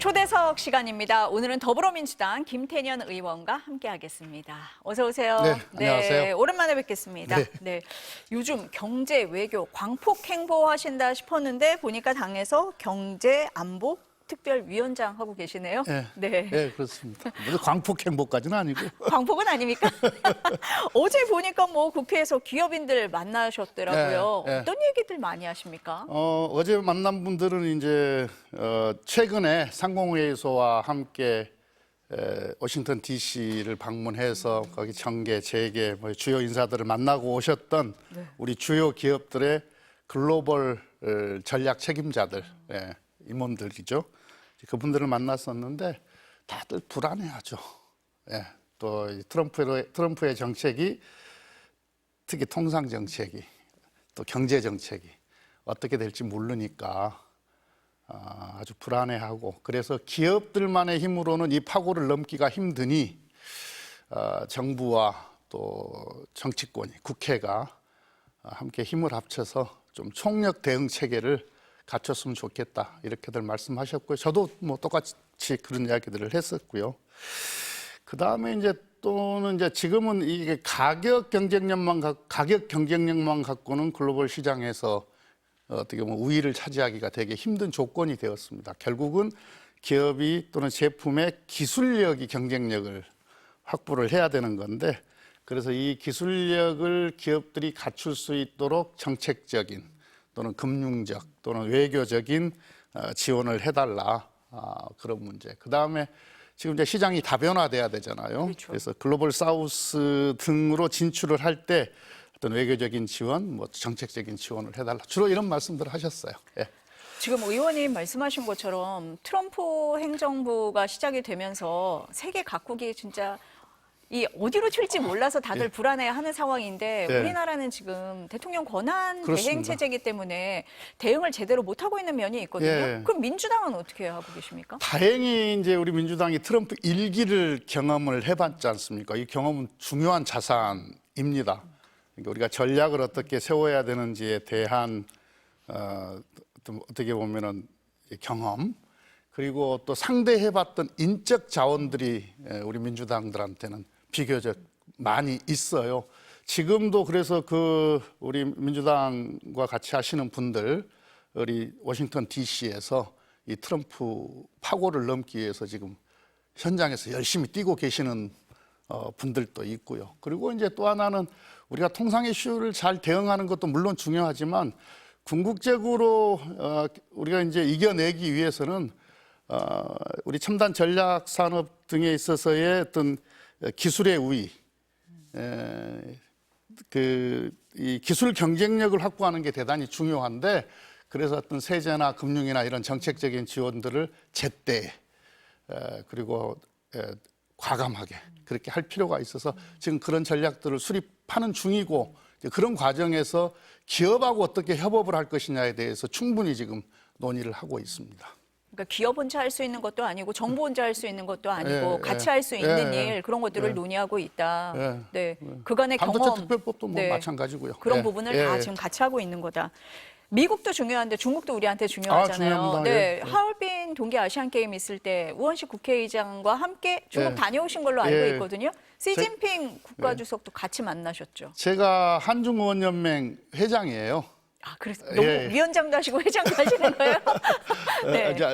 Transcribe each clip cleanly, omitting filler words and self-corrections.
초대석 시간입니다. 오늘은 더불어민주당 김태년 의원과 함께하겠습니다. 어서 오세요. 네, 안녕하세요. 오랜만에 뵙겠습니다. 네. 요즘 경제, 외교, 광폭 행보하신다 싶었는데 보니까 당에서 경제, 안보 특별위원장 하고 계시네요. 네, 그렇습니다. 물론 광폭 행보까지는 아니고. 광폭은 아닙니까? 어제 보니까 뭐 국회에서 기업인들 만나셨더라고요. 네. 어떤 얘기들 많이 하십니까? 어제 만난 분들은 이제 최근에 상공회의소와 함께 워싱턴 D.C.를 방문해서 거기 정계, 재계, 뭐 주요 인사들을 만나고 오셨던 우리 주요 기업들의 글로벌 전략 책임자들, 임원들이죠. 그분들을 만났었는데 다들 불안해하죠. 또 트럼프의 정책이, 특히 통상 정책이, 또 경제 정책이 어떻게 될지 모르니까 아주 불안해하고, 그래서 기업들만의 힘으로는 이 파고를 넘기가 힘드니 정부와 또 정치권이, 국회가 함께 힘을 합쳐서 좀 총력 대응 체계를 갖췄으면 좋겠다, 이렇게들 말씀하셨고요. 저도 뭐 똑같이 그런 이야기들을 했었고요. 그 다음에 이제 지금은 이게 가격 경쟁력만 갖고는 글로벌 시장에서 어떻게 보면 우위를 차지하기가 되게 힘든 조건이 되었습니다. 결국은 기업이 또는 제품의 기술력이 경쟁력을 확보를 해야 되는 건데, 그래서 이 기술력을 기업들이 갖출 수 있도록 정책적인 또는 금융적 또는 외교적인 지원을 해달라, 그런 문제. 그 다음에 지금 이제 시장이 다변화돼야 되잖아요. 그렇죠. 그래서 글로벌 사우스 등으로 진출을 할 때 어떤 외교적인 지원, 뭐 정책적인 지원을 해달라, 주로 이런 말씀들을 하셨어요. 지금 의원님 말씀하신 것처럼 트럼프 행정부가 시작이 되면서 세계 각국이 진짜 이 어디로 튈지 몰라서 다들 불안해하는 상황인데, 우리나라는 지금 대통령 권한 그렇습니다. 대행 체제이기 때문에 대응을 제대로 못 하고 있는 면이 있거든요. 그럼 민주당은 어떻게 하고 계십니까? 다행히 이제 우리 민주당이 트럼프 일기를 경험을 해봤지 않습니까? 이 경험은 중요한 자산입니다. 그러니까 우리가 전략을 어떻게 세워야 되는지에 대한 어떻게 보면은 경험, 그리고 또 상대해봤던 인적 자원들이 우리 민주당들한테는 비교적 많이 있어요. 지금도 그래서 우리 민주당과 같이 하시는 분들, 우리 워싱턴 D.C.에서 이 트럼프 파고를 넘기 위해서 지금 현장에서 열심히 뛰고 계시는 분들도 있고요. 그리고 이제 또 하나는 우리가 통상 이슈를 잘 대응하는 것도 물론 중요하지만, 궁극적으로 우리가 이제 이겨내기 위해서는 우리 첨단 전략 산업 등에 있어서의 어떤 기술의 우위, 이 기술 경쟁력을 확보하는 게 대단히 중요한데, 그래서 어떤 세제나 금융이나 이런 정책적인 지원들을 제때 그리고 과감하게 그렇게 할 필요가 있어서 지금 그런 전략들을 수립하는 중이고, 그런 과정에서 기업하고 어떻게 협업을 할 것이냐에 대해서 충분히 지금 논의를 하고 있습니다. 그러니까 기업 혼자 할 수 있는 것도 아니고 정부 혼자 할 수 있는 것도 아니고 같이 할 수 있는 일, 그런 것들을 논의하고 있다. 그간의 반도체 경험, 특별법도 뭐 마찬가지고요. 그런 부분을 다 지금 같이 하고 있는 거다. 미국도 중요한데 중국도 우리한테 중요하잖아요. 중요합니다. 하얼빈 동계 아시안 게임 있을 때 우원식 국회의장과 함께 중국 다녀오신 걸로 알고 있거든요. 시진핑 국가주석도 같이 만나셨죠. 제가 한중의원연맹 회장이에요. 그래서 너무 위원장도 하시고 회장도 하시는 거예요?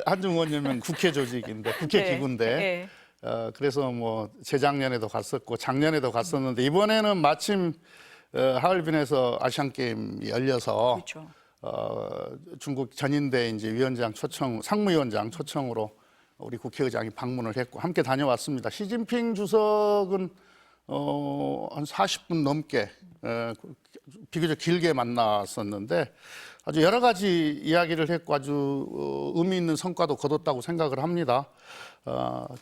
한중의원연맹 국회 조직인데, 국회 기구인데, 그래서 뭐 재작년에도 갔었고 작년에도 갔었는데, 이번에는 마침 하얼빈에서 아시안 게임이 열려서, 그렇죠. 중국 전인대 이제 위원장 초청, 상무위원장 초청으로 우리 국회의장이 방문을 했고 함께 다녀왔습니다. 시진핑 주석은 한 40분 넘게 비교적 길게 만났었는데, 아주 여러 가지 이야기를 했고 아주 의미 있는 성과도 거뒀다고 생각을 합니다.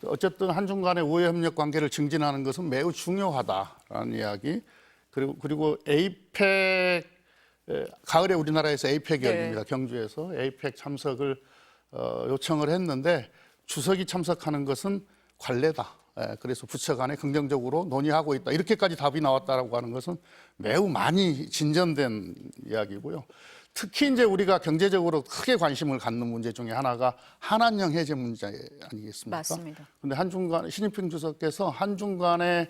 어쨌든 한중 간의 우호 협력 관계를 증진하는 것은 매우 중요하다라는 이야기, 그리고 에이펙, 가을에 우리나라에서 에이펙이 열립니다. 경주에서 에이펙 참석을 요청을 했는데, 주석이 참석하는 것은 관례다. 그래서 부처 간에 긍정적으로 논의하고 있다. 이렇게까지 답이 나왔다라고 하는 것은 매우 많이 진전된 이야기고요. 특히 이제 우리가 경제적으로 크게 관심을 갖는 문제 중에 하나가 한한령 해제 문제 아니겠습니까? 맞습니다. 근데 한중 시진핑 주석께서 한중 간의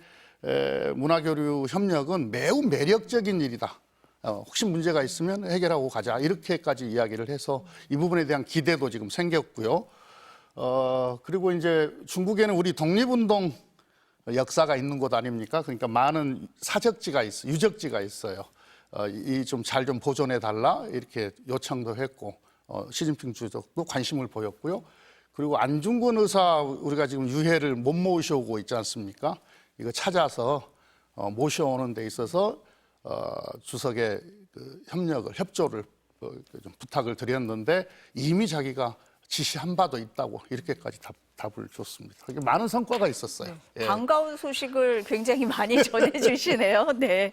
문화교류 협력은 매우 매력적인 일이다. 혹시 문제가 있으면 해결하고 가자. 이렇게까지 이야기를 해서 이 부분에 대한 기대도 지금 생겼고요. 그리고 이제 중국에는 우리 독립운동 역사가 있는 곳 아닙니까? 그러니까 많은 사적지가 있어요. 유적지가 있어요. 이 좀 잘 좀 보존해 달라 이렇게 요청도 했고 시진핑 주석도 관심을 보였고요. 그리고 안중근 의사 우리가 지금 유해를 못 모셔오고 있지 않습니까? 이거 찾아서 모셔오는 데 있어서 주석의 그 협조를 좀 부탁을 드렸는데 이미 자기가 지시한 바도 있다고 이렇게까지 답을 줬습니다. 이게 많은 성과가 있었어요. 네. 예. 반가운 소식을 굉장히 많이 전해주시네요. 네.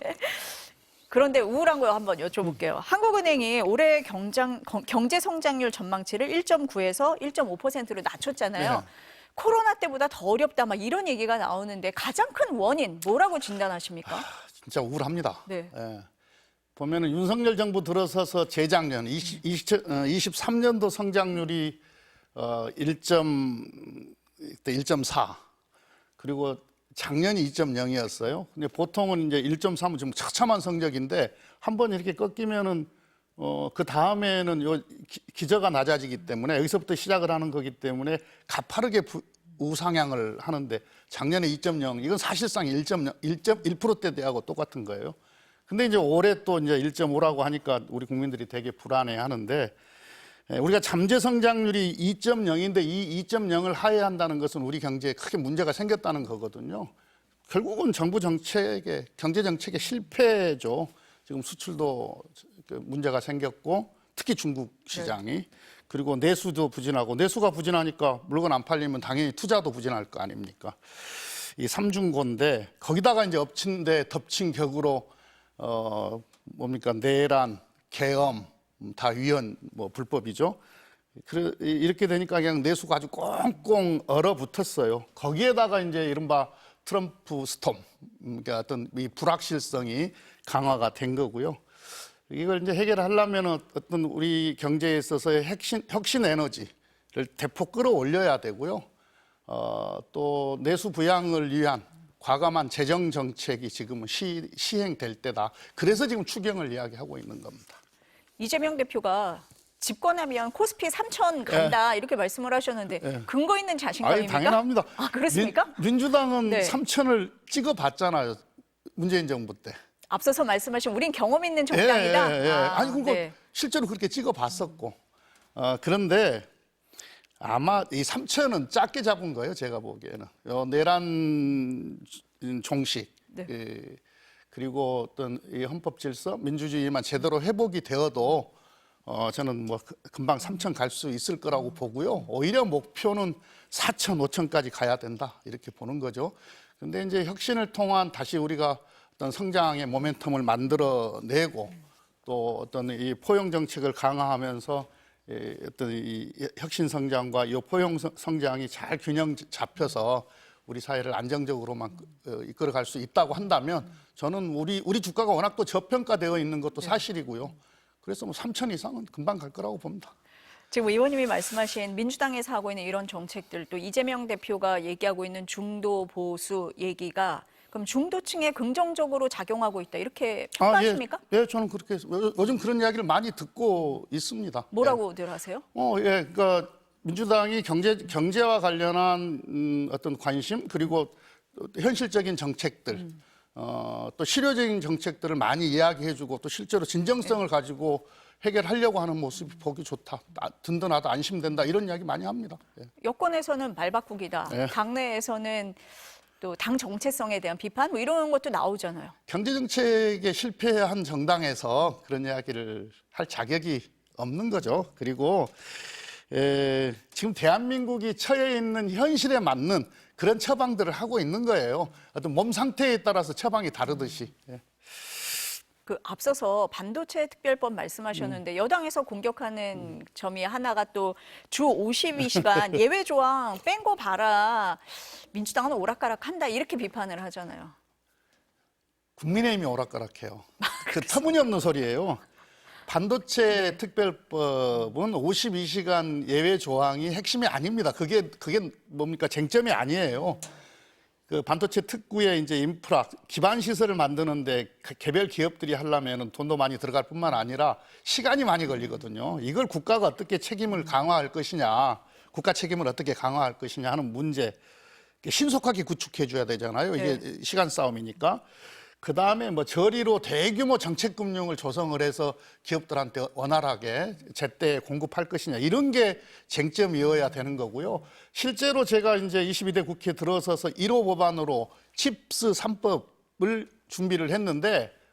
그런데 우울한 거 한번 여쭤볼게요. 한국은행이 올해 경제 성장률 전망치를 1.9에서 1.5%로 낮췄잖아요. 네. 코로나 때보다 더 어렵다 막 이런 얘기가 나오는데 가장 큰 원인 뭐라고 진단하십니까? 진짜 우울합니다. 네. 예. 보면은 윤석열 정부 들어서서 재작년 23년도 성장률이 1.4 그리고 작년이 2.0이었어요. 근데 보통은 이제 1.3은 좀 처참한 성적인데 한번 이렇게 꺾이면은 그 다음에는 요 기저가 낮아지기 때문에 여기서부터 시작을 하는 거기 때문에 가파르게 우상향을 하는데 작년에 2.0 이건 사실상 1.1%대하고 똑같은 거예요. 근데 이제 올해 또 이제 1.5라고 하니까 우리 국민들이 되게 불안해 하는데 우리가 잠재 성장률이 2.0인데 이 2.0을 하회한다는 것은 우리 경제에 크게 문제가 생겼다는 거거든요. 결국은 정부 정책의 경제 정책의 실패죠. 지금 수출도 문제가 생겼고 특히 중국 시장이 그리고 내수도 부진하고 내수가 부진하니까 물건 안 팔리면 당연히 투자도 부진할 거 아닙니까? 이 삼중고인데 거기다가 이제 덮친 격으로 뭡니까 내란, 계엄 다 위헌 불법이죠. 이렇게 되니까 그냥 내수가 아주 꽁꽁 얼어붙었어요. 거기에다가 이제 이른바 트럼프 스톰, 그러니까 어떤 이 불확실성이 강화가 된 거고요. 이걸 이제 해결하려면 어떤 우리 경제에 있어서의 혁신 에너지를 대폭 끌어올려야 되고요. 또 내수 부양을 위한 과감한 재정 정책이 지금은 시행될 때다. 그래서 지금 추경을 이야기하고 있는 겁니다. 이재명 대표가 집권하면 코스피 3천 간다 이렇게 말씀을 하셨는데 근거 있는 자신감입니까? 당연합니다. 아, 그렇습니까? 민주당은 네. 3천을 찍어봤잖아요. 문재인 정부 때. 앞서서 말씀하신 우린 경험 있는 정당이다. 아니 그거 네. 실제로 그렇게 찍어봤었고 그런데 아마 이 3천은 작게 잡은 거예요. 제가 보기에는 내란 종식 그리고 어떤 이 헌법 질서 민주주의만 제대로 회복이 되어도 저는 뭐 금방 3천 갈 수 있을 거라고 보고요. 오히려 목표는 4천, 5천까지 가야 된다 이렇게 보는 거죠. 근데 이제 혁신을 통한 다시 우리가 어떤 성장의 모멘텀을 만들어내고 또 어떤 이 포용 정책을 강화하면서 어떤 이 혁신 성장과 이 포용 성장이 잘 균형 잡혀서 우리 사회를 안정적으로만 이끌어갈 수 있다고 한다면 저는 우리 주가가 워낙 또 저평가되어 있는 것도 사실이고요. 그래서 뭐 3천 이상은 금방 갈 거라고 봅니다. 지금 의원님이 말씀하신 민주당에서 하고 있는 이런 정책들 또 이재명 대표가 얘기하고 있는 중도 보수 얘기가 그럼 중도층에 긍정적으로 작용하고 있다 이렇게 평가하십니까? 예, 저는 그렇게 요즘 그런 이야기를 많이 듣고 있습니다. 뭐라고들 하세요? 그러니까 민주당이 경제와 관련한 어떤 관심 그리고 현실적인 정책들 또 실효적인 정책들을 많이 이야기해주고 또 실제로 진정성을 가지고 해결하려고 하는 모습이 보기 좋다, 든든하다, 안심된다 이런 이야기 많이 합니다. 여권에서는 발바꾸기다, 당내에서는 또 당 정체성에 대한 비판 뭐 이런 것도 나오잖아요. 경제 정책에 실패한 정당에서 그런 이야기를 할 자격이 없는 거죠. 그리고 지금 대한민국이 처해 있는 현실에 맞는 그런 처방들을 하고 있는 거예요. 어떤 몸 상태에 따라서 처방이 다르듯이. 그 앞서서 반도체 특별법 말씀하셨는데 여당에서 공격하는 점이 하나가 또 주 52시간 예외 조항 뺀 거 봐라. 민주당은 오락가락한다 이렇게 비판을 하잖아요. 국민의힘이 오락가락해요. 그 터무니없는 소리예요. 반도체 특별법은 52시간 예외 조항이 핵심이 아닙니다. 그게 뭡니까? 쟁점이 아니에요. 그 반도체 특구의 이제 인프라 기반 시설을 만드는데 개별 기업들이 하려면은 돈도 많이 들어갈 뿐만 아니라 시간이 많이 걸리거든요. 이걸 국가가 어떻게 책임을 강화할 것이냐, 국가 책임을 어떻게 강화할 것이냐 하는 문제 신속하게 구축해 줘야 되잖아요. 이게 네. 시간 싸움이니까. 그 다음에 뭐 저리로 대규모 정책금융을 조성을 해서 기업들한테 원활하게 제때 공급할 것이냐 이런 게 쟁점이어야 되는 거고요. 실제로 제가 이제 22대 국회에 들어서서 1호 법안으로 칩스 3법을 준비를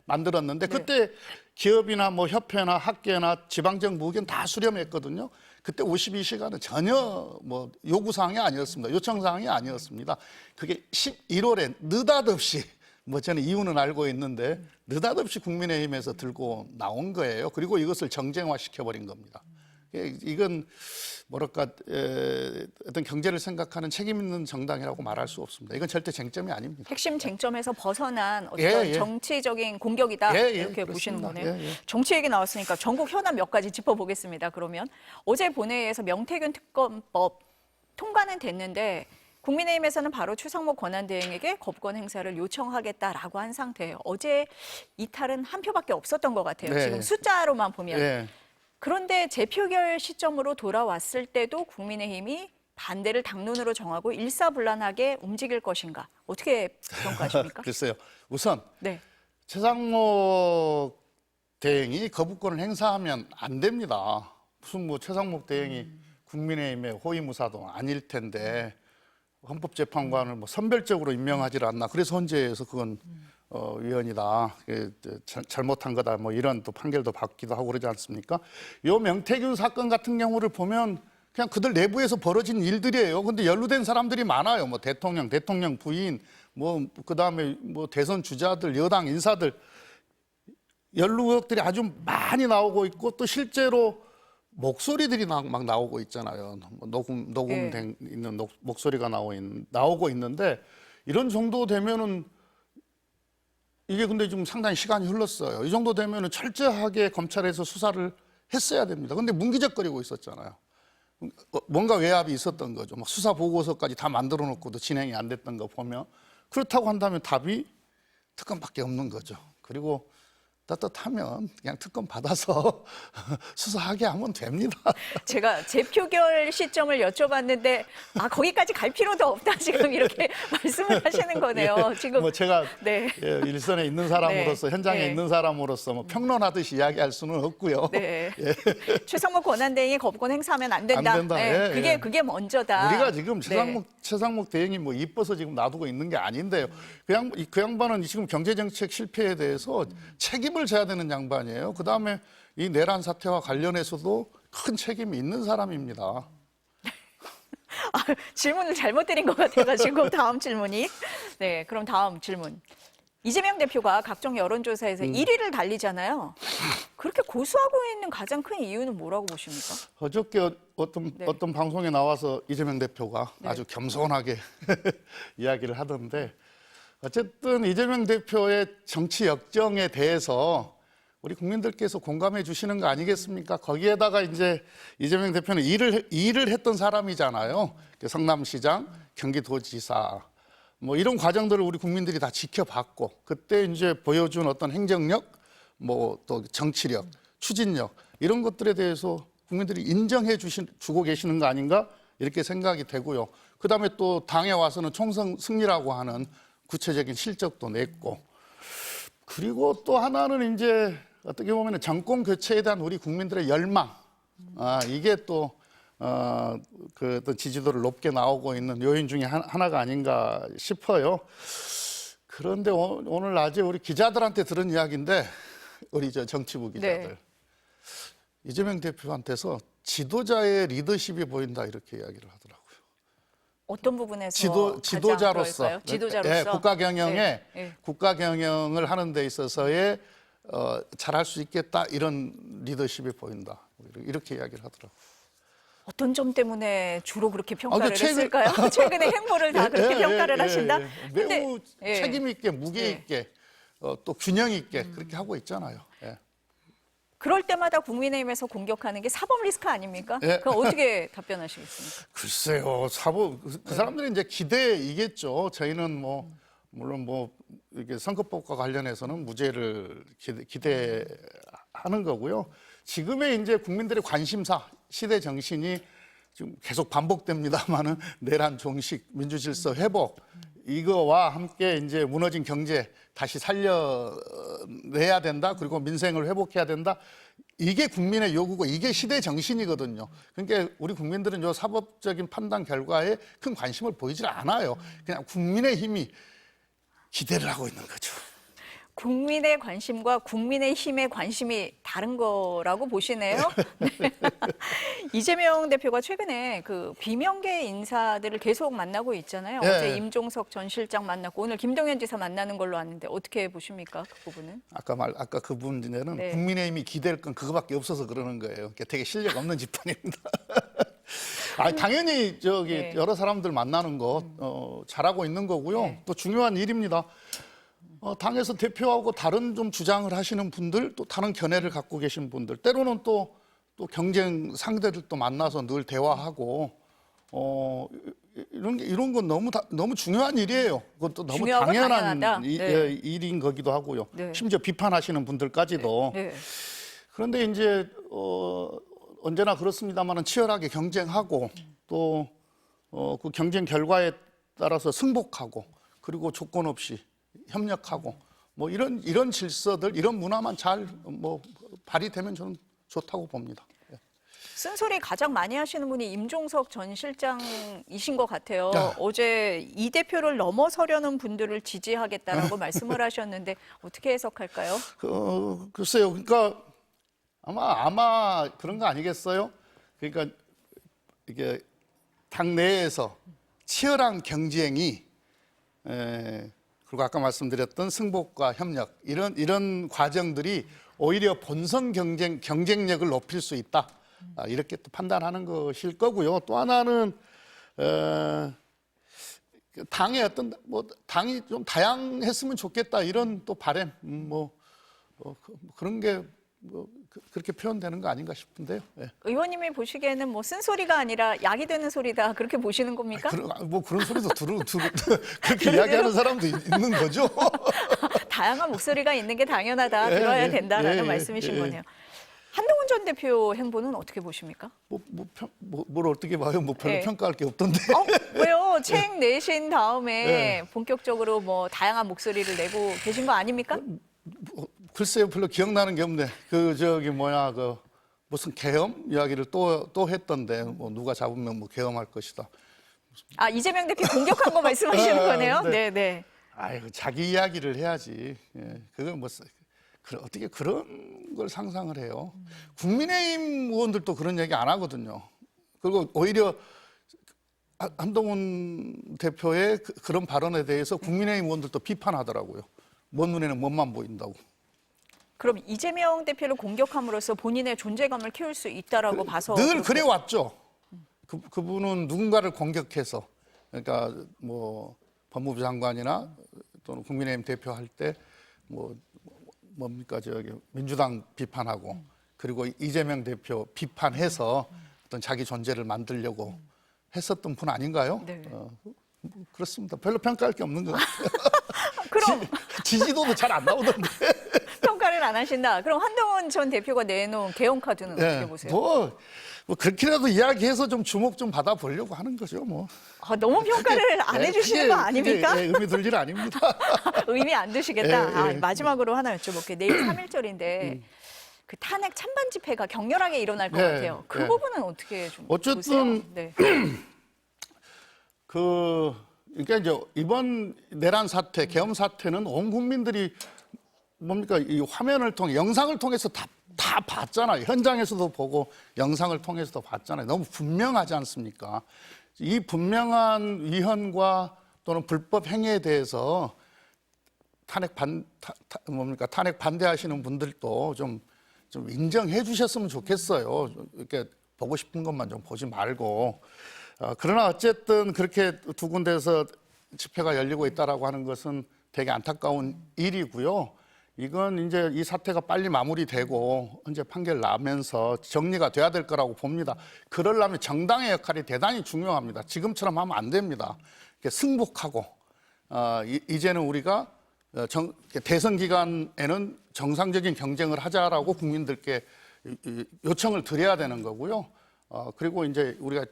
만들었는데 그때 기업이나 뭐 협회나 학계나 지방정부 의견 다 수렴했거든요. 그때 52시간은 전혀 뭐 요구사항이 아니었습니다. 요청사항이 아니었습니다. 그게 11월에 느닷없이 뭐 저는 이유는 알고 있는데 느닷없이 국민의힘에서 들고 나온 거예요. 그리고 이것을 정쟁화 시켜버린 겁니다. 이건 뭐랄까 어떤 경제를 생각하는 책임 있는 정당이라고 말할 수 없습니다. 이건 절대 쟁점이 아닙니다. 핵심 쟁점에서 벗어난 어떤 정치적인 공격이다 이렇게 보시는 거네요. 정치 얘기 나왔으니까 전국 현안 몇 가지 짚어보겠습니다. 그러면 어제 본회의에서 명태균 특검법 통과는 됐는데 국민의힘에서는 바로 추상목 권한대행에게 법권 행사를 요청하겠다라고 한 상태예요. 어제 이탈은 한 표밖에 없었던 것 같아요. 지금 숫자로만 보면. 그런데 재표결 시점으로 돌아왔을 때도 국민의힘이 반대를 당론으로 정하고 일사불란하게 움직일 것인가? 어떻게 평가하십니까? 글쎄요. 우선 최상목 대행이 거부권을 행사하면 안 됩니다. 무슨 뭐 최상목 대행이 국민의힘의 호위무사도 아닐 텐데 헌법재판관을 뭐 선별적으로 임명하지 않나. 그래서 헌재에서 그건 위헌이다. 잘못한 거다. 뭐 이런 또 판결도 받기도 하고 그러지 않습니까? 요 명태균 사건 같은 경우를 보면 그냥 그들 내부에서 벌어진 일들이에요. 근데 연루된 사람들이 많아요. 뭐 대통령 부인, 뭐 그다음에 뭐 대선 주자들, 여당 인사들 연루 의혹들이 아주 많이 나오고 있고 또 실제로 목소리들이 막 나오고 있잖아요. 녹음된 있는 목소리가 나오고 있는데 이런 정도 되면은 이게 근데 좀 상당히 시간이 흘렀어요. 이 정도 되면은 철저하게 검찰에서 수사를 했어야 됩니다. 근데 문기적거리고 있었잖아요. 뭔가 외압이 있었던 거죠. 막 수사 보고서까지 다 만들어 놓고도 진행이 안 됐던 거 보면 그렇다고 한다면 답이 특검밖에 없는 거죠. 그리고 떳떳하면 그냥 특검 받아서 수사하게 하면 됩니다. 제가 재표결 시점을 여쭤봤는데 거기까지 갈 필요도 없다 지금 이렇게 말씀을 하시는 거네요. 지금 뭐 제가 일선에 있는 사람으로서 현장에 있는 사람으로서 뭐 평론하듯이 이야기할 수는 없고요. 최상목 권한대행이 거부권 행사하면 안 된다. 안 된다. 그게 먼저다. 우리가 지금 최상목 대행이 뭐 이뻐서 지금 놔두고 있는 게 아닌데요. 그 양반은 지금 경제정책 실패에 대해서 책임을 져야 되는 양반이에요. 그다음에 이 내란 사태와 관련해서도 큰 책임이 있는 사람입니다. 질문을 잘못 드린 것 같아가지고 다음 질문이. 그럼 다음 질문. 이재명 대표가 각종 여론조사에서 1위를 달리잖아요. 그렇게 고수하고 있는 가장 큰 이유는 뭐라고 보십니까? 어저께 어떤 방송에 나와서 이재명 대표가 아주 겸손하게 이야기를 하던데 어쨌든 이재명 대표의 정치 역정에 대해서 우리 국민들께서 공감해 주시는 거 아니겠습니까? 거기에다가 이제 이재명 대표는 일을 했던 사람이잖아요. 성남시장, 경기도지사 뭐 이런 과정들을 우리 국민들이 다 지켜봤고 그때 이제 보여준 어떤 행정력, 뭐 또 정치력, 추진력 이런 것들에 대해서 국민들이 인정해 주고 계시는 거 아닌가 이렇게 생각이 되고요. 그다음에 또 당에 와서는 총선 승리라고 하는 구체적인 실적도 냈고 그리고 또 하나는 이제 어떻게 보면 정권 교체에 대한 우리 국민들의 열망 이게 또 그 어떤 지지도를 높게 나오고 있는 요인 중에 하나가 아닌가 싶어요. 그런데 오늘 낮에 우리 기자들한테 들은 이야기인데 우리 정치부 기자들 이재명 대표한테서 지도자의 리더십이 보인다 이렇게 이야기를 하더라고요. 어떤 부분에서 지도자로서 국가 경영에 네. 국가 경영을 하는 데 있어서의 잘할 수 있겠다 이런 리더십이 보인다 이렇게 이야기를 하더라고요. 어떤 점 때문에 주로 그렇게 평가를 했을까요? 최근의 행보를 다 그렇게 평가를 하신다? 매우 책임 있게 무게 있게 또 균형 있게 그렇게 하고 있잖아요. 그럴 때마다 국민의힘에서 공격하는 게 사법 리스크 아닙니까? 예. 그럼 어떻게 답변하시겠습니까? 글쎄요, 그 사람들이 이제 기대이겠죠. 저희는 뭐 물론 뭐 이게 선거법과 관련해서는 무죄를 기대하는 거고요. 지금의 이제 국민들의 관심사, 시대 정신이 지금 계속 반복됩니다만은 내란 종식, 민주질서 회복 이거와 함께 이제 무너진 경제 다시 살려내야 된다. 그리고 민생을 회복해야 된다. 이게 국민의 요구고 이게 시대 정신이거든요. 그러니까 우리 국민들은 요 사법적인 판단 결과에 큰 관심을 보이질 않아요. 그냥 국민의 힘이 기대를 하고 있는 거죠. 국민의 관심과 국민의 힘의 관심이 다른 거라고 보시네요. 네. 이재명 대표가 최근에 그 비명계 인사들을 계속 만나고 있잖아요. 네. 어제 임종석 전 실장 만났고 오늘 김동연 지사 만나는 걸로 아는데 어떻게 보십니까? 그 부분은? 아까 그분 이제는 네. 국민의힘이 기댈 건 그거밖에 없어서 그러는 거예요. 그러니까 되게 실력 없는 집단입니다. 당연히 네. 여러 사람들 만나는 거 잘하고 있는 거고요. 네. 또 중요한 일입니다. 당에서 대표하고 다른 좀 주장을 하시는 분들, 또 다른 견해를 갖고 계신 분들, 때로는 또 경쟁 상대들도 만나서 늘 대화하고 이런 건 너무 중요한 일이에요. 그것도 너무 중요하고 당연한 당연하다. 네. 일인 거기도 하고요. 네. 심지어 비판하시는 분들까지도. 네. 그런데 이제 언제나 그렇습니다만은 치열하게 경쟁하고 또 그 경쟁 결과에 따라서 승복하고 그리고 조건 없이 협력하고 뭐 이런 질서들 이런 문화만 잘 발휘되면 저는 좋다고 봅니다. 쓴소리 가장 많이 하시는 분이 임종석 전 실장이신 것 같아요. 어제 이 대표를 넘어서려는 분들을 지지하겠다라고 말씀을 하셨는데 어떻게 해석할까요? 글쎄요. 그러니까 아마 그런 거 아니겠어요? 그러니까 이게 당 내에서 치열한 경쟁이 그리고 아까 말씀드렸던 승복과 협력 이런 과정들이 오히려 본선 경쟁력을 높일 수 있다. 이렇게 또 판단하는 것일 거고요. 또 하나는 당의 당이 좀 다양했으면 좋겠다 이런 또 바람 그런 게 그렇게 표현되는 거 아닌가 싶은데요. 예. 의원님이 보시기에는 뭐 쓴소리가 아니라 약이 되는 소리다 그렇게 보시는 겁니까? 그런 소리도 그렇게 이야기하는 사람도 있는 거죠. 다양한 목소리가 있는 게 당연하다, 들어야 된다라는 말씀이신 거네요. 한동훈 전 대표 행보는 어떻게 보십니까? 뭘 어떻게 봐요? 별로 평가할 게 없던데. 왜요? 책 내신 다음에 본격적으로 뭐 다양한 목소리를 내고 계신 거 아닙니까? 글쎄요, 별로 기억나는 게 없네. 무슨 계엄 이야기를 또 했던데, 누가 잡으면 계엄할 것이다. 이재명 대표 공격한 거 말씀하시는 거네요? 네. 아이고, 자기 이야기를 해야지. 그건 어떻게 그런 걸 상상을 해요. 국민의힘 의원들도 그런 얘기 안 하거든요. 그리고 오히려 한동훈 대표의 그런 발언에 대해서 국민의힘 의원들도 비판하더라고요. 먼 눈에는 멋만 보인다고. 그럼 이재명 대표를 공격함으로써 본인의 존재감을 키울 수 있다라고 봐서 늘 그래 왔죠. 그분은 누군가를 공격해서 그러니까 법무부 장관이나 또는 국민의힘 대표할 때 민주당 비판하고 그리고 이재명 대표 비판해서 어떤 자기 존재를 만들려고 했었던 분 아닌가요? 네. 그렇습니다. 별로 평가할 게 없는 것 같아요. 그럼 지지도도 잘 안 나오던데. 평가를 안 하신다. 그럼 한동훈 전 대표가 내놓은 개헌 카드는 어떻게 보세요? 그렇게라도 이야기해서 좀 주목 좀 받아보려고 하는 거죠. 너무 평가를 안 해주시는 거 아닙니까? 의미 들질 아닙니다. 의미 안 드시겠다. 마지막으로 하나 여쭤볼게요. 내일 3.1절인데 그 탄핵 찬반 집회가 격렬하게 일어날 것 같아요. 그 부분은 어떻게 좀 어쨌든 보세요? 네. 그러니까 이제 이번 내란 사태, 계엄 사태는 온 국민들이 이 화면을 통해 영상을 통해서 다 봤잖아요. 현장에서도 보고 영상을 통해서도 봤잖아요. 너무 분명하지 않습니까? 이 분명한 위헌과 또는 불법 행위에 대해서 탄핵 반대하시는 분들도 좀 인정해 주셨으면 좋겠어요. 이렇게 보고 싶은 것만 좀 보지 말고. 그러나 어쨌든 그렇게 두 군데에서 집회가 열리고 있다라고 하는 것은 되게 안타까운 일이고요. 이건 이제 이 사태가 빨리 마무리되고 이제 판결 나면서 정리가 돼야 될 거라고 봅니다. 그러려면 정당의 역할이 대단히 중요합니다. 지금처럼 하면 안 됩니다. 이렇게 승복하고 이제는 우리가 대선 기간에는 정상적인 경쟁을 하자라고 국민들께 요청을 드려야 되는 거고요. 그리고 이제 우리가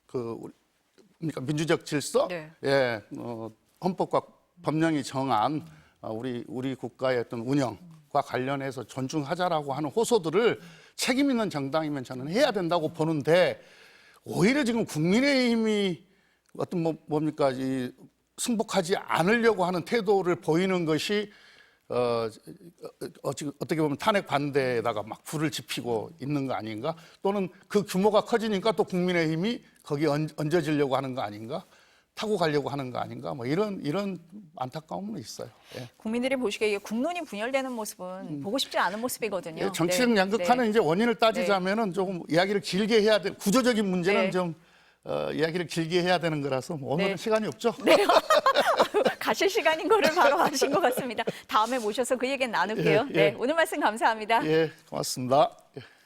그러니까 민주적 질서, 네. 예, 헌법과 법령이 정한 우리 국가의 어떤 운영과 관련해서 존중하자라고 하는 호소들을 책임 있는 정당이면 저는 해야 된다고 보는데 오히려 지금 국민의힘이 어떤 뭡니까 이 승복하지 않으려고 하는 태도를 보이는 것이 어떻게 보면 탄핵 반대에다가 막 불을 지피고 있는 거 아닌가? 또는 그 규모가 커지니까 또 국민의힘이 거기에 얹어지려고 하는 거 아닌가? 타고 가려고 하는 거 아닌가? 뭐 이런 안타까움은 있어요. 예. 국민들이 보시기에 이게 국론이 분열되는 모습은 보고 싶지 않은 모습이거든요. 예, 정치적 네. 양극화는 네. 이제 원인을 따지자면은 조금 이야기를 길게 해야 돼. 구조적인 문제는 네. 좀 이야기를 길게 해야 되는 거라서 오늘은 네. 시간이 없죠. 네. 가실 시간인 거를 바로 아신 것 같습니다. 다음에 모셔서 그 얘기는 나눌게요. 예, 예. 네, 오늘 말씀 감사합니다. 예, 고맙습니다. 예.